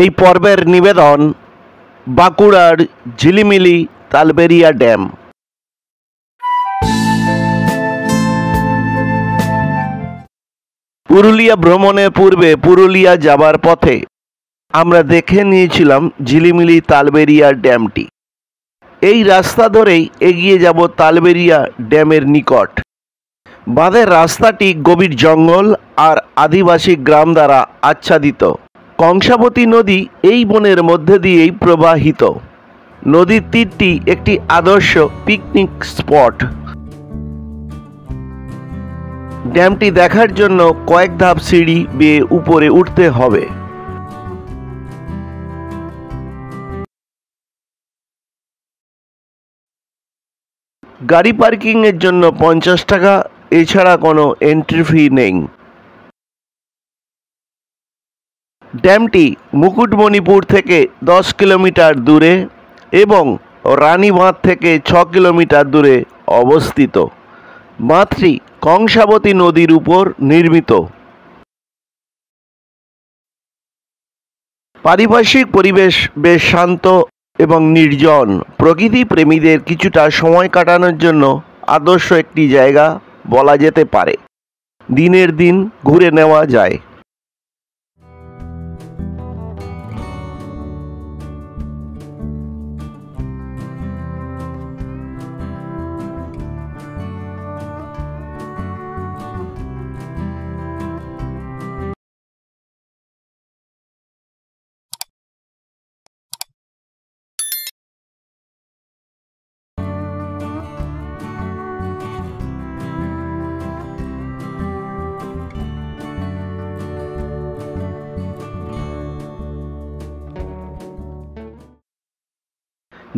এই পর্বের নিবেদন বাঁকুড়ার ঝিলিমিলি তালবেরিয়া ড্যাম। পুরুলিয়া ভ্রমণের পূর্বে পুরুলিয়া যাবার পথে আমরা দেখে নিয়েছিলাম ঝিলিমিলি তালবেরিয়া ড্যামটি। এই রাস্তা ধরেই এগিয়ে যাব তালবেরিয়া ড্যামের নিকট। বাঁধের রাস্তাটি গভীর জঙ্গল আর আদিবাসী গ্রাম দ্বারা আচ্ছাদিত। কংসাবতী নদী এই বনের মধ্যে দিয়েই প্রবাহিত। নদীর তীরটি একটি আদর্শ পিকনিক স্পট। ড্যামটি দেখার জন্য কয়েক ধাপ সিঁড়ি বেয়ে উপরে উঠতে হবে। গাড়ি পার্কিং এর জন্য 50 টাকা, এছাড়া কোনো এন্ট্রি ফি নেই। ড্যামটি মুকুটমণিপুর থেকে 10 কিলোমিটার দূরে এবং রানীবাঁধ থেকে 6 কিলোমিটার দূরে অবস্থিত। বাঁধটি কংসাবতী নদীর উপর নির্মিত। পারিপার্শ্বিক পরিবেশ বেশ শান্ত এবং নির্জন। প্রকৃতি প্রেমীদের কিছুটা সময় কাটানোর জন্য আদর্শ একটি জায়গা বলা যেতে পারে। দিনের দিন ঘুরে নেওয়া যায়।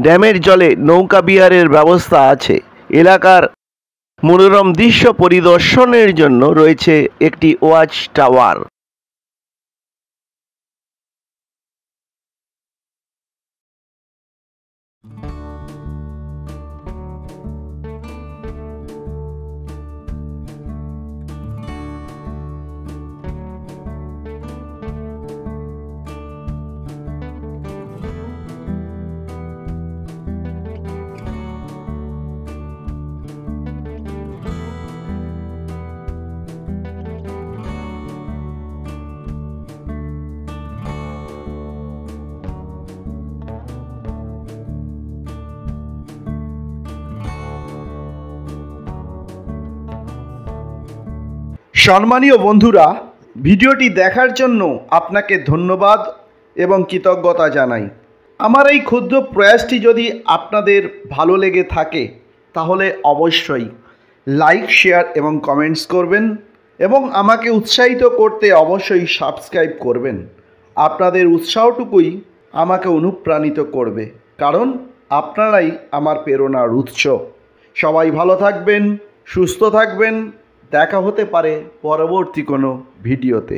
ড্যামের জলে নৌকা বিহারের ব্যবস্থা আছে। এলাকার মনোরম দৃশ্য পরিদর্শনের জন্য রয়েছে একটি ওয়াচ টাওয়ার। সম্মানীয় বন্ধুরা, ভিডিওটি দেখার জন্য আপনাকে ধন্যবাদ এবং কৃতজ্ঞতা জানাই। আমার এই ক্ষুদ্র প্রয়াসটি যদি আপনাদের ভালো লেগে থাকে তাহলে অবশ্যই লাইক, শেয়ার এবং কমেন্টস করবেন এবং আমাকে উৎসাহিত করতে অবশ্যই সাবস্ক্রাইব করবেন। আপনাদের উৎসাহটুকুই আমাকে অনুপ্রাণিত করবে, কারণ আপনারাই আমার প্রেরণার উৎস। সবাই ভালো থাকবেন, সুস্থ থাকবেন। দেখা হতে পারে পরবর্তী কোনো ভিডিওতে।